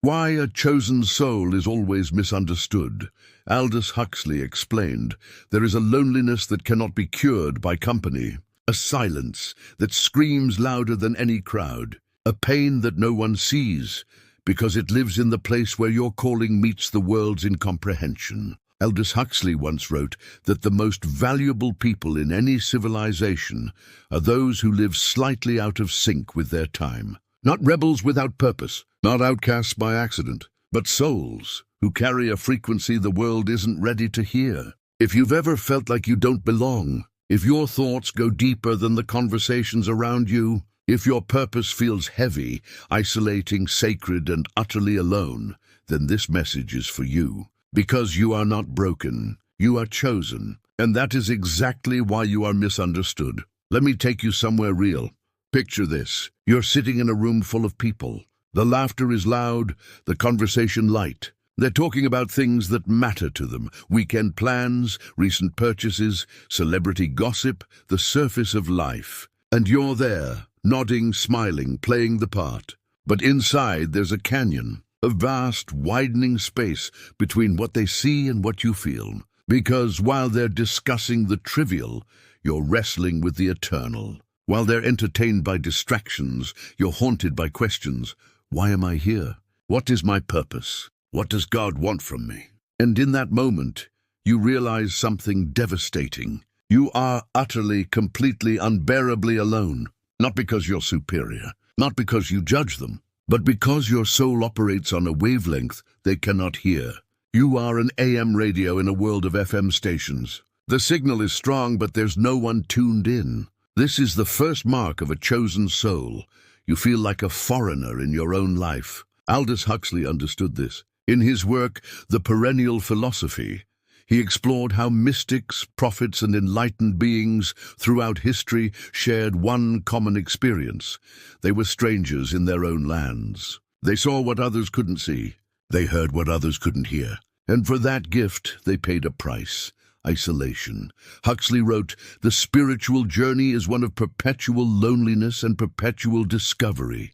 Why a chosen soul is always misunderstood. Aldous Huxley explained, there is a loneliness that cannot be cured by company, a silence that screams louder than any crowd, a pain that no one sees, because it lives in the place where your calling meets the world's incomprehension. Aldous Huxley once wrote that the most valuable people in any civilization are those who live slightly out of sync with their time. Not rebels without purpose, not outcasts by accident, but souls who carry a frequency the world isn't ready to hear. If you've ever felt like you don't belong, if your thoughts go deeper than the conversations around you, if your purpose feels heavy, isolating, sacred, and utterly alone, then this message is for you. Because you are not broken, you are chosen, and that is exactly why you are misunderstood. Let me take you somewhere real. Picture this. You're sitting in a room full of people. The laughter is loud, the conversation light. They're talking about things that matter to them. Weekend plans, recent purchases, celebrity gossip, the surface of life. And you're there, nodding, smiling, playing the part. But inside there's a canyon, a vast, widening space between what they see and what you feel. Because while they're discussing the trivial, you're wrestling with the eternal. While they're entertained by distractions, you're haunted by questions. Why am I here? What is my purpose? What does God want from me? And in that moment, you realize something devastating. You are utterly, completely, unbearably alone. Not because you're superior, not because you judge them, but because your soul operates on a wavelength they cannot hear. You are an AM radio in a world of FM stations. The signal is strong, but there's no one tuned in. This is the first mark of a chosen soul. You feel like a foreigner in your own life. Aldous Huxley understood this. In his work, The Perennial Philosophy, he explored how mystics, prophets, and enlightened beings throughout history shared one common experience. They were strangers in their own lands. They saw what others couldn't see. They heard what others couldn't hear. And for that gift, they paid a price. Isolation. Huxley wrote, "The spiritual journey is one of perpetual loneliness and perpetual discovery."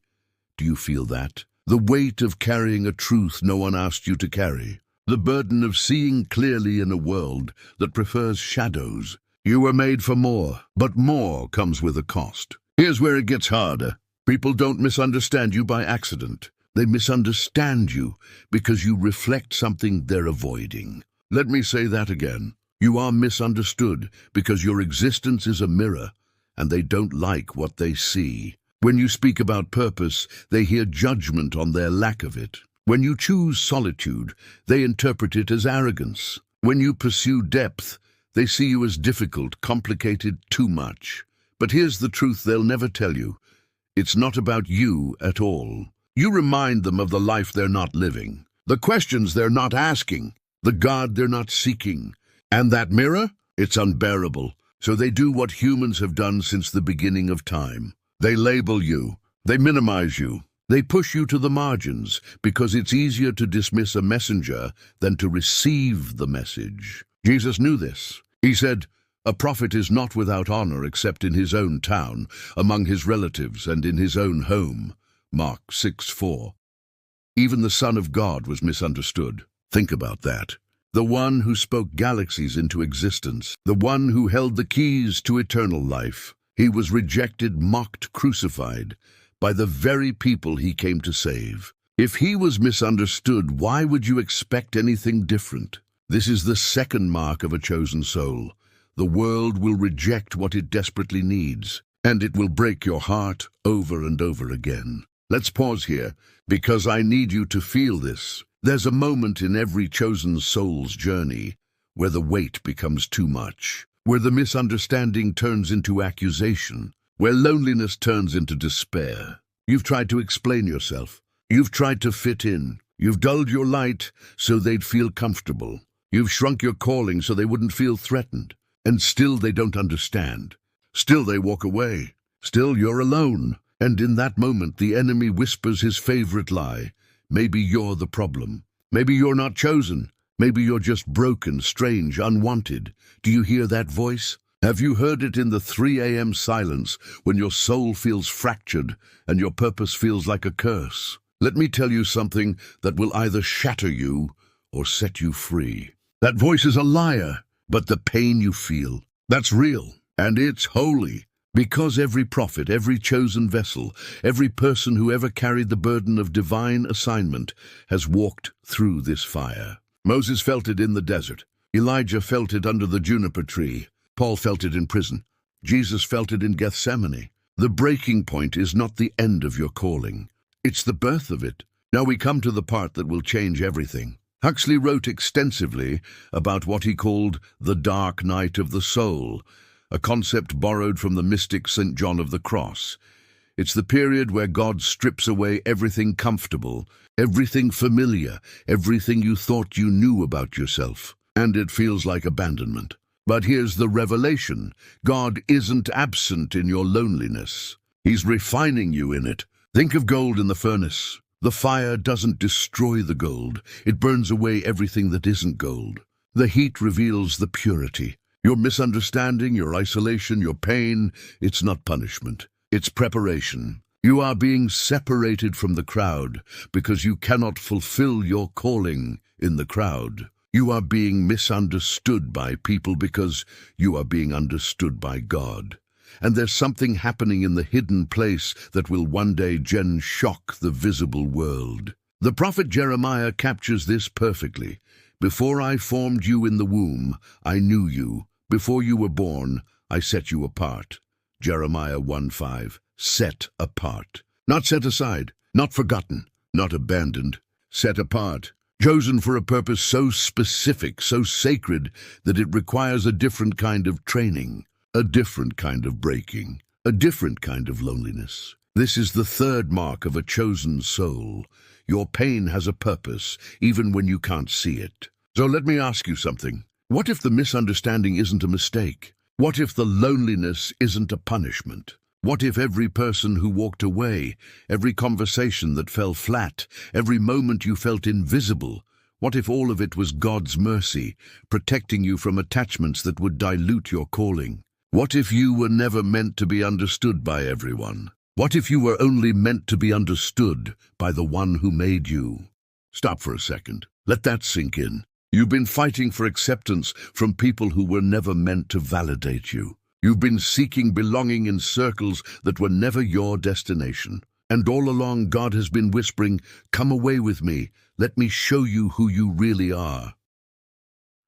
Do you feel that? The weight of carrying a truth no one asked you to carry. The burden of seeing clearly in a world that prefers shadows. You were made for more, but more comes with a cost. Here's where it gets harder. People don't misunderstand you by accident. They misunderstand you because you reflect something they're avoiding. Let me say that again. You are misunderstood because your existence is a mirror, and they don't like what they see. When you speak about purpose, they hear judgment on their lack of it. When you choose solitude, they interpret it as arrogance. When you pursue depth, they see you as difficult, complicated, too much. But here's the truth they'll never tell you. It's not about you at all. You remind them of the life they're not living, the questions they're not asking, the God they're not seeking. And that mirror? It's unbearable. So they do what humans have done since the beginning of time. They label you. They minimize you. They push you to the margins because it's easier to dismiss a messenger than to receive the message. Jesus knew this. He said, "A prophet is not without honor except in his own town, among his relatives, and in his own home." Mark 6:4. Even the Son of God was misunderstood. Think about that. The one who spoke galaxies into existence, the one who held the keys to eternal life. He was rejected, mocked, crucified by the very people he came to save. If he was misunderstood, why would you expect anything different? This is the second mark of a chosen soul. The world will reject what it desperately needs, and it will break your heart over and over again. Let's pause here, because I need you to feel this. There's a moment in every chosen soul's journey where the weight becomes too much, where the misunderstanding turns into accusation, where loneliness turns into despair. You've tried to explain yourself. You've tried to fit in. You've dulled your light so they'd feel comfortable. You've shrunk your calling so they wouldn't feel threatened. And still they don't understand. Still they walk away. Still you're alone. And in that moment the enemy whispers his favorite lie. Maybe you're the problem. Maybe you're not chosen. Maybe you're just broken, strange, unwanted. Do you hear that voice? Have you heard it in the 3 a.m. silence when your soul feels fractured and your purpose feels like a curse? Let me tell you something that will either shatter you or set you free. That voice is a liar, but the pain you feel, that's real, and it's holy. Because every prophet, every chosen vessel, every person who ever carried the burden of divine assignment has walked through this fire. Moses felt it in the desert. Elijah felt it under the juniper tree. Paul felt it in prison. Jesus felt it in Gethsemane. The breaking point is not the end of your calling. It's the birth of it. Now we come to the part that will change everything. Huxley wrote extensively about what he called the dark night of the soul, a concept borrowed from the mystic St. John of the Cross. It's the period where God strips away everything comfortable, everything familiar, everything you thought you knew about yourself, and it feels like abandonment. But here's the revelation. God isn't absent in your loneliness. He's refining you in it. Think of gold in the furnace. The fire doesn't destroy the gold. It burns away everything that isn't gold. The heat reveals the purity. Your misunderstanding, your isolation, your pain, it's not punishment. It's preparation. You are being separated from the crowd because you cannot fulfill your calling in the crowd. You are being misunderstood by people because you are being understood by God. And there's something happening in the hidden place that will one day shock the visible world. The prophet Jeremiah captures this perfectly. Before I formed you in the womb, I knew you. Before you were born, I set you apart. Jeremiah 1:5. Set apart. Not set aside, not forgotten, not abandoned. Set apart. Chosen for a purpose so specific, so sacred, that it requires a different kind of training, a different kind of breaking, a different kind of loneliness. This is the third mark of a chosen soul. Your pain has a purpose, even when you can't see it. So let me ask you something. What if the misunderstanding isn't a mistake? What if the loneliness isn't a punishment? What if every person who walked away, every conversation that fell flat, every moment you felt invisible, what if all of it was God's mercy, protecting you from attachments that would dilute your calling? What if you were never meant to be understood by everyone? What if you were only meant to be understood by the one who made you? Stop for a second. Let that sink in. You've been fighting for acceptance from people who were never meant to validate you. You've been seeking belonging in circles that were never your destination. And all along God has been whispering, "Come away with me. Let me show you who you really are."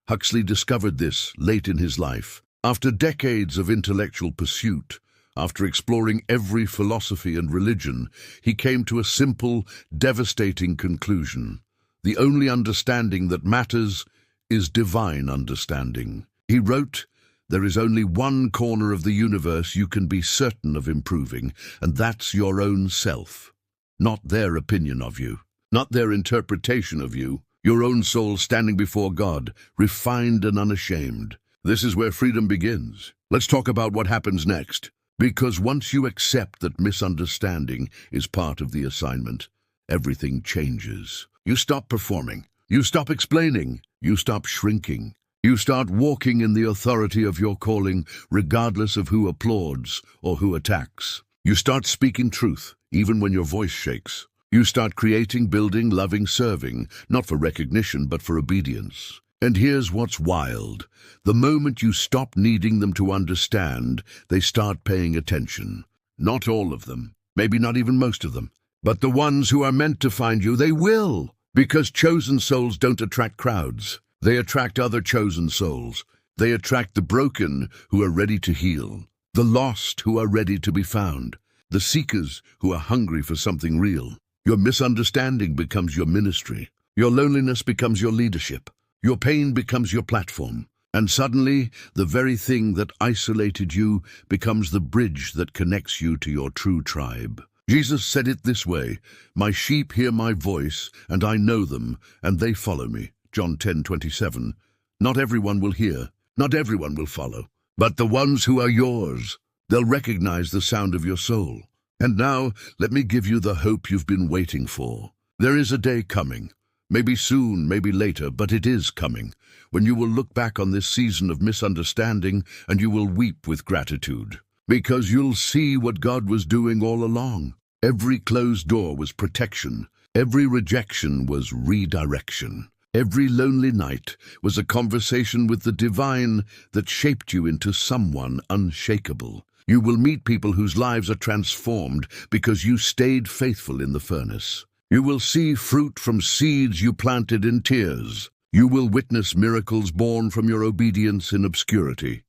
Huxley discovered this late in his life. After decades of intellectual pursuit, after exploring every philosophy and religion, he came to a simple, devastating conclusion. The only understanding that matters is divine understanding. He wrote, "There is only one corner of the universe you can be certain of improving, and that's your own self. Not their opinion of you, not their interpretation of you, your own soul standing before God, refined and unashamed." This is where freedom begins. Let's talk about what happens next. Because once you accept that misunderstanding is part of the assignment, everything changes. You stop performing. You stop explaining. You stop shrinking. You start walking in the authority of your calling, regardless of who applauds or who attacks. You start speaking truth, even when your voice shakes. You start creating, building, loving, serving, not for recognition, but for obedience. And here's what's wild. The moment you stop needing them to understand, they start paying attention. Not all of them, maybe not even most of them, but the ones who are meant to find you, they will. Because chosen souls don't attract crowds. They attract other chosen souls. They attract the broken who are ready to heal, the lost who are ready to be found, the seekers who are hungry for something real. Your misunderstanding becomes your ministry. Your loneliness becomes your leadership. Your pain becomes your platform. And suddenly, the very thing that isolated you becomes the bridge that connects you to your true tribe. Jesus said it this way, "My sheep hear my voice, and I know them, and they follow me." John 10:27. Not everyone will hear, not everyone will follow, but the ones who are yours, they'll recognize the sound of your soul. And now, let me give you the hope you've been waiting for. There is a day coming, maybe soon, maybe later, but it is coming, when you will look back on this season of misunderstanding and you will weep with gratitude, because you'll see what God was doing all along. Every closed door was protection. Every rejection was redirection. Every lonely night was a conversation with the divine that shaped you into someone unshakable. You will meet people whose lives are transformed because you stayed faithful in the furnace. You will see fruit from seeds you planted in tears. You will witness miracles born from your obedience in obscurity.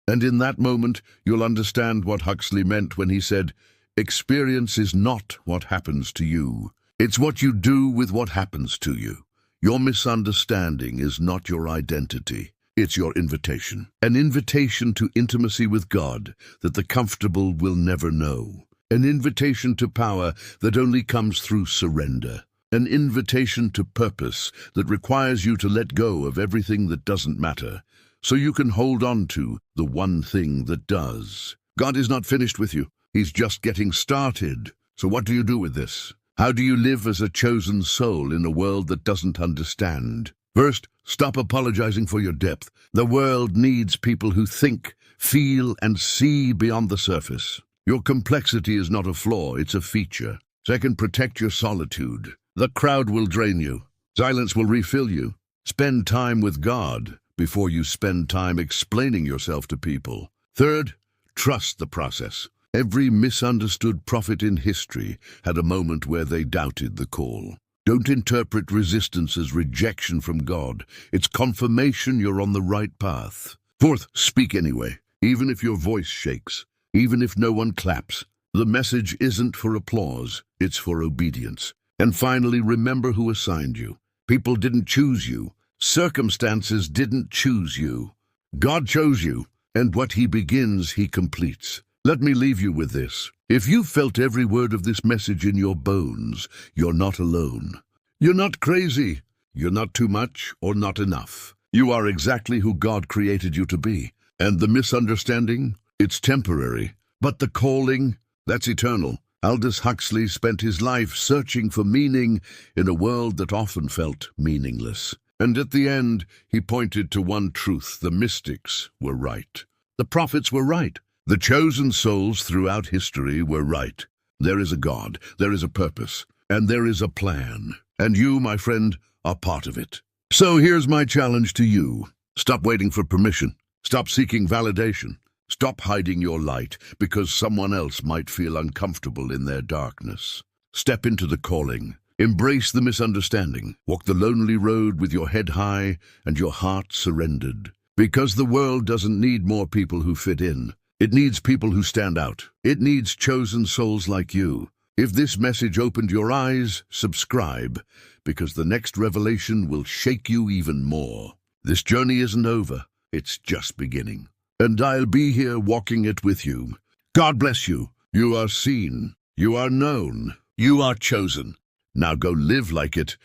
And in that moment, you'll understand what Huxley meant when he said, "Experience is not what happens to you. It's what you do with what happens to you. Your misunderstanding is not your identity. It's your invitation. An invitation to intimacy with God that the comfortable will never know. An invitation to power that only comes through surrender. An invitation to purpose that requires you to let go of everything that doesn't matter, so you can hold on to the one thing that does." God is not finished with you. He's just getting started. So what do you do with this? How do you live as a chosen soul in a world that doesn't understand? First, stop apologizing for your depth. The world needs people who think, feel, and see beyond the surface. Your complexity is not a flaw, it's a feature. Second, protect your solitude. The crowd will drain you. Silence will refill you. Spend time with God before you spend time explaining yourself to people. Third, trust the process. Every misunderstood prophet in history had a moment where they doubted the call. Don't interpret resistance as rejection from God. It's confirmation you're on the right path. Fourth, speak anyway, even if your voice shakes, even if no one claps. The message isn't for applause, it's for obedience. And finally, remember who assigned you. People didn't choose you. Circumstances didn't choose you. God chose you, and what He begins, He completes. Let me leave you with this. If you felt every word of this message in your bones, you're not alone. You're not crazy. You're not too much or not enough. You are exactly who God created you to be. And the misunderstanding, it's temporary. But the calling, that's eternal. Aldous Huxley spent his life searching for meaning in a world that often felt meaningless. And at the end, he pointed to one truth: the mystics were right. The prophets were right. The chosen souls throughout history were right. There is a God, there is a purpose, and there is a plan. And you, my friend, are part of it. So here's my challenge to you. Stop waiting for permission. Stop seeking validation. Stop hiding your light because someone else might feel uncomfortable in their darkness. Step into the calling. Embrace the misunderstanding. Walk the lonely road with your head high and your heart surrendered. Because the world doesn't need more people who fit in. It needs people who stand out. It needs chosen souls like you. If this message opened your eyes, subscribe, because the next revelation will shake you even more. This journey isn't over. It's just beginning. And I'll be here walking it with you. God bless you. You are seen. You are known. You are chosen. Now go live like it